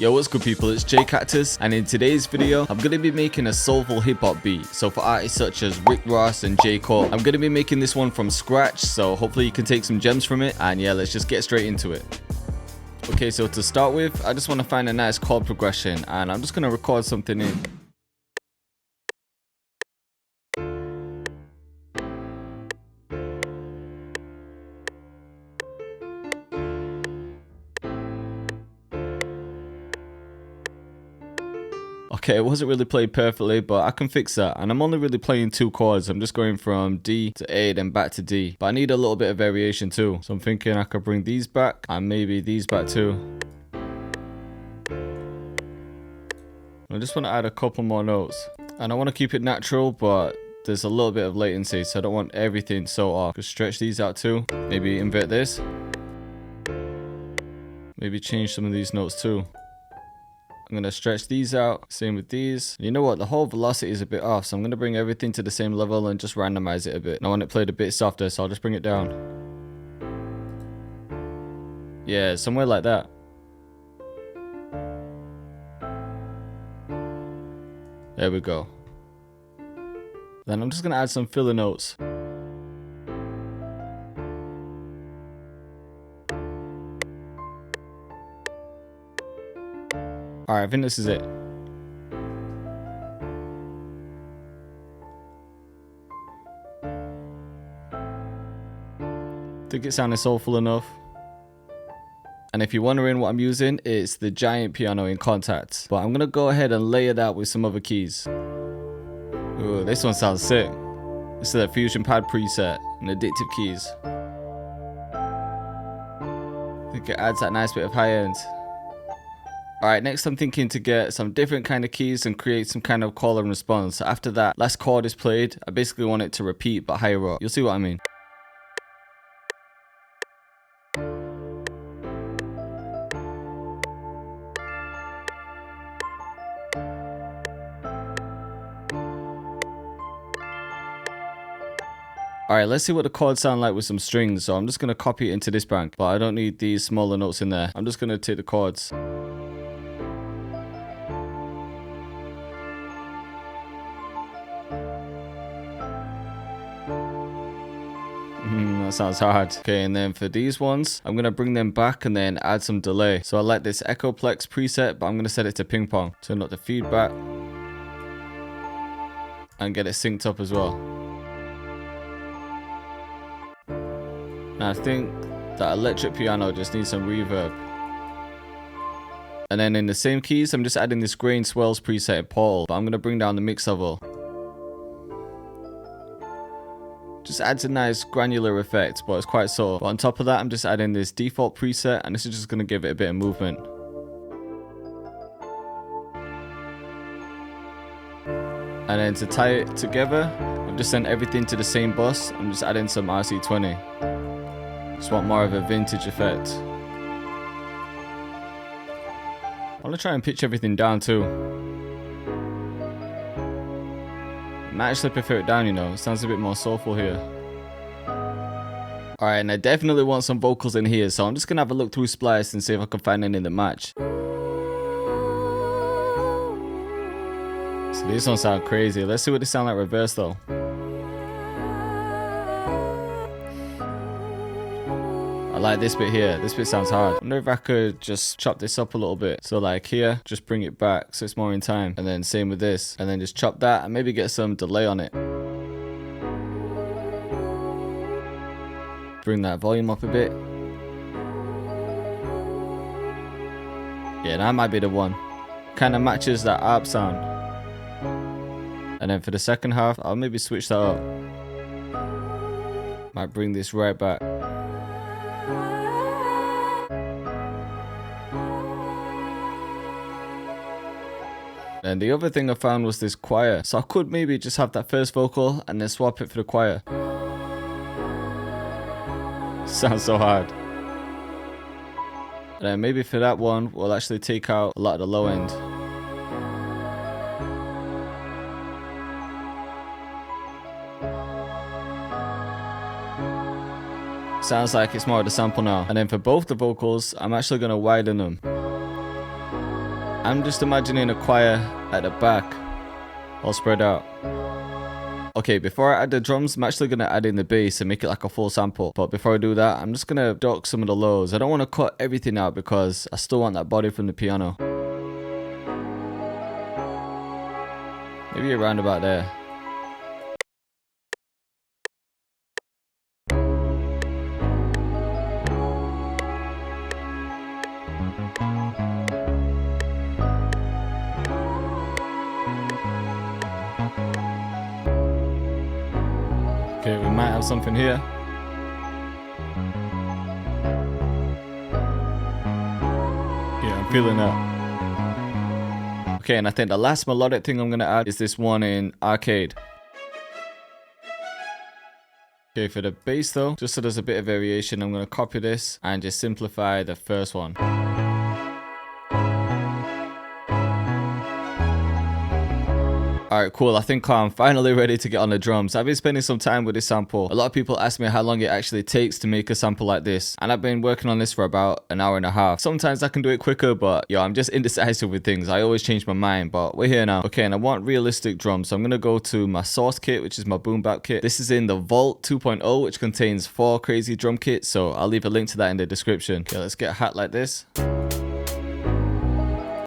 Yo, what's good people, it's J Cactus, and in today's video I'm going to be making a soulful hip hop beat. So for artists such as Rick Ross and J Cole, I'm going to be making this one from scratch, so hopefully you can take some gems from it. And yeah, let's just get straight into it. Okay, so to start with, I just want to find a nice chord progression, and I'm just going to record something in. Okay, it wasn't really played perfectly, but I can fix that. And I'm only really playing two chords. I'm just going from D to A, then back to D. But I need a little bit of variation too. So I'm thinking I could bring these back and maybe these back too. I just want to add a couple more notes. And I want to keep it natural, but there's a little bit of latency, so I don't want everything so off. Just stretch these out too. Maybe invert this. Maybe change some of these notes too. I'm going to stretch these out, same with these. You know what, the whole velocity is a bit off, so I'm going to bring everything to the same level and just randomize it a bit. And I want it played a bit softer, so I'll just bring it down. Yeah, somewhere like that. There we go. Then I'm just going to add some filler notes. Alright, I think this is it. I think it sounded soulful enough. And if you're wondering what I'm using, it's the giant piano in Contact. But I'm going to go ahead and layer that with some other keys. Ooh, this one sounds sick. This is a Fusion Pad preset and addictive keys. I think it adds that nice bit of high end. Alright, next I'm thinking to get some different kind of keys and create some kind of call and response. So after that last chord is played, I basically want it to repeat but higher up. You'll see what I mean. Alright, let's see what the chords sound like with some strings. So I'm just going to copy it into this bank, but I don't need these smaller notes in there. I'm just going to take the chords. That sounds hard. Okay, and then for these ones, I'm going to bring them back and then add some delay. So I like this Echoplex preset, but I'm going to set it to ping pong. Turn up the feedback. And get it synced up as well. Now I think that electric piano just needs some reverb. And then in the same keys, I'm just adding this grain swells preset in Portal, but I'm going to bring down the mix level. Just adds a nice granular effect, but it's quite subtle. But on top of that, I'm just adding this default preset, and this is just going to give it a bit of movement. And then to tie it together, I've just sent everything to the same bus. I'm just adding some RC20. Just want more of a vintage effect. I want to try and pitch everything down too. I actually prefer it down, you know, it sounds a bit more soulful here. Alright, and I definitely want some vocals in here, so I'm just gonna have a look through Splice and see if I can find any that match. So these ones sound crazy. Let's see what they sound like reverse though. I like this bit here. This bit sounds hard. I wonder if I could just chop this up a little bit. So like here, just bring it back so it's more in time. And then same with this. And then just chop that and maybe get some delay on it. Bring that volume up a bit. Yeah, that might be the one. Kind of matches that ARP sound. And then for the second half, I'll maybe switch that up. Might bring this right back. And the other thing I found was this choir. So I could maybe just have that first vocal and then swap it for the choir. Sounds so hard. And then maybe for that one, we'll actually take out a lot of the low end. Sounds like it's more of the sample now. And then for both the vocals, I'm actually going to widen them. I'm just imagining a choir at the back, all spread out. Okay, before I add the drums, I'm actually going to add in the bass and make it like a full sample. But before I do that, I'm just going to duck some of the lows. I don't want to cut everything out because I still want that body from the piano. Maybe around about there. Okay, we might have something here. Yeah, I'm feeling that. Okay, and I think the last melodic thing I'm going to add is this one in arcade. Okay, for the bass though, just so there's a bit of variation, I'm going to copy this and just simplify the first one. Alright, cool. I think I'm finally ready to get on the drums. I've been spending some time with this sample. A lot of people ask me how long it actually takes to make a sample like this. And I've been working on this for about an hour and a half. Sometimes I can do it quicker, but yo, I'm just indecisive with things. I always change my mind, but we're here now. Okay, and I want realistic drums. So I'm going to go to my source kit, which is my boom-bap kit. This is in the Vault 2.0, which contains 4 crazy drum kits. So I'll leave a link to that in the description. Okay, let's get a hat like this.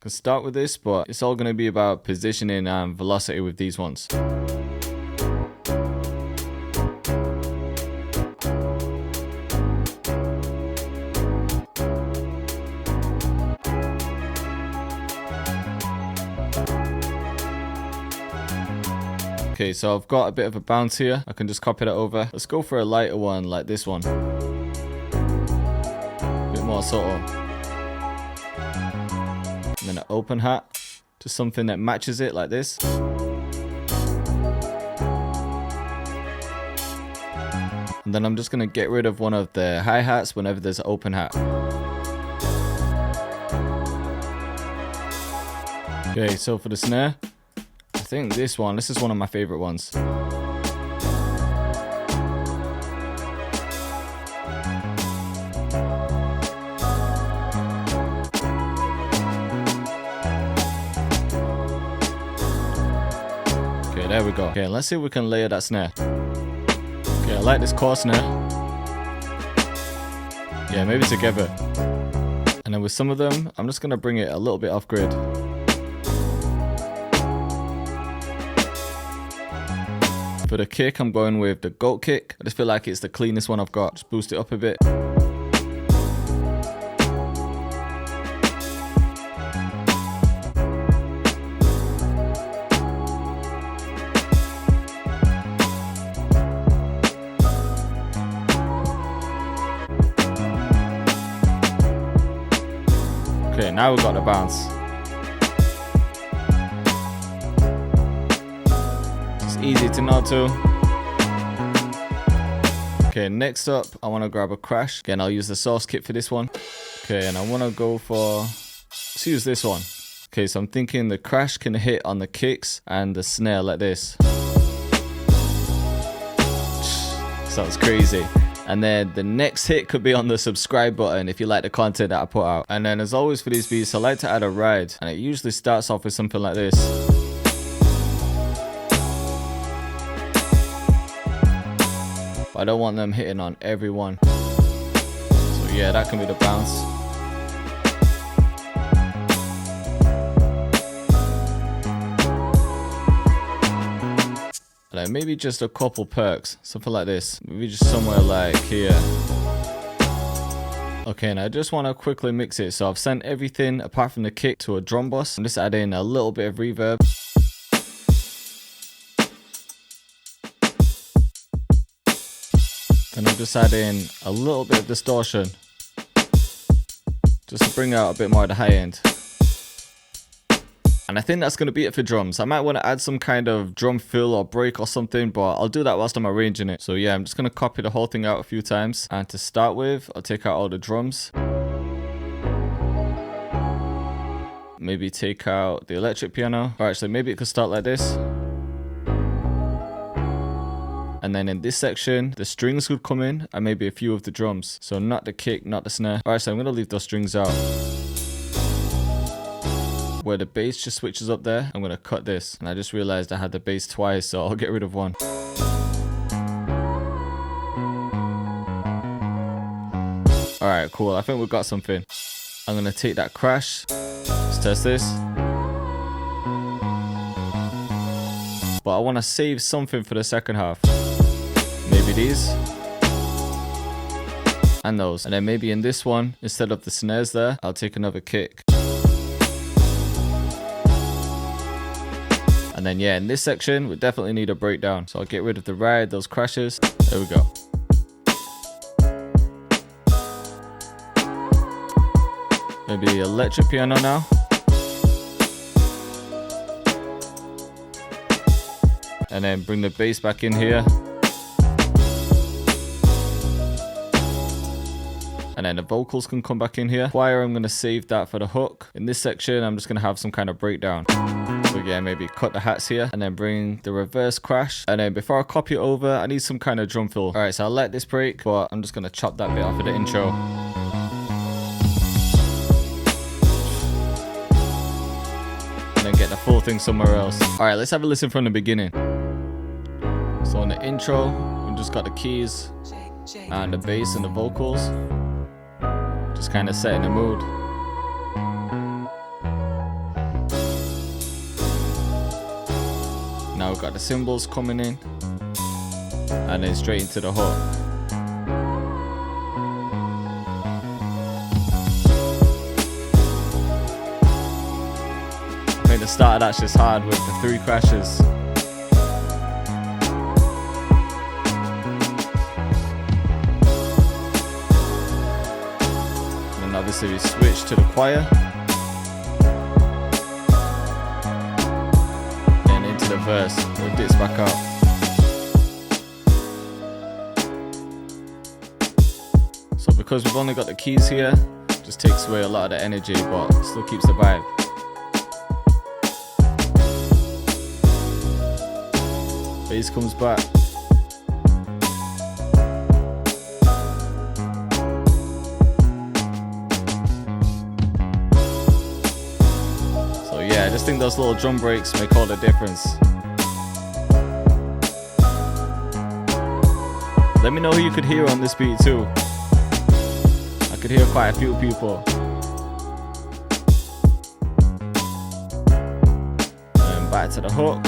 Can start with this, but it's all going to be about positioning and velocity with these ones. Okay, so I've got a bit of a bounce here. I can just copy that over. Let's go for a lighter one like this one. A bit more subtle. And then an open hat, just something that matches it like this. And then I'm just going to get rid of one of the hi-hats whenever there's an open hat. Okay, so for the snare, I think this is one of my favorite ones. There we go. Okay, let's see if we can layer that snare. Okay, I like this core snare. Yeah, maybe together. And then with some of them, I'm just going to bring it a little bit off grid. For the kick, I'm going with the goat kick. I just feel like it's the cleanest one I've got. Just boost it up a bit. Okay, now we've got the bounce. It's easy to know too. Okay, next up, I want to grab a crash. Again, I'll use the source kit for this one. Okay, and I want to go for, let's use this one. Okay, so I'm thinking the crash can hit on the kicks and the snare like this. Sounds crazy. And then the next hit could be on the subscribe button if you like the content that I put out. And then as always for these beats, I like to add a ride. And it usually starts off with something like this. But I don't want them hitting on every one. So yeah, that can be the bounce. Like maybe just a couple perks, something like this. Maybe just somewhere like here. Okay, and I just want to quickly mix it. So I've sent everything apart from the kick to a drum bus. I'm just adding a little bit of reverb. And I'm just adding a little bit of distortion, just to bring out a bit more of the high end. And I think that's going to be it for drums. I might want to add some kind of drum fill or break or something, but I'll do that whilst I'm arranging it. So yeah, I'm just going to copy the whole thing out a few times. And to start with, I'll take out all the drums. Maybe take out the electric piano. Or actually, maybe it could start like this. And then in this section, the strings could come in and maybe a few of the drums. So not the kick, not the snare. Alright, so I'm going to leave those strings out. where the bass just switches up there, I'm gonna cut this. And I just realized I had the bass twice, so I'll get rid of one. Alright, cool. I think we've got something. I'm gonna take that crash. Let's test this. But I want to save something for the second half. Maybe these. And those. And then maybe in this one, instead of the snares there, I'll take another kick. And then yeah, in this section, we definitely need a breakdown. So I'll get rid of the ride, those crashes. There we go. Maybe electric piano now. And then bring the bass back in here. And then the vocals can come back in here. Choir, I'm going to save that for the hook. In this section, I'm just going to have some kind of breakdown. So again, maybe cut the hats here and then bring the reverse crash. And then before I copy it over, I need some kind of drum fill. All right, so I'll let this break, but I'm just going to chop that bit off of the intro. And then get the full thing somewhere else. All right, let's have a listen from the beginning. So on the intro, we've just got the keys and the bass and the vocals. Just kind of setting the mood. Now we've got the cymbals coming in. And then straight into the hook. I think the start of that's just hard with the 3 crashes. Obviously we switch to the choir and into the verse, it dips back up. So because we've only got the keys here, it just takes away a lot of the energy, but still keeps the vibe. Bass comes back. Yeah, I just think those little drum breaks make all the difference. Let me know who you could hear on this beat too. I could hear quite a few people. And back to the hook.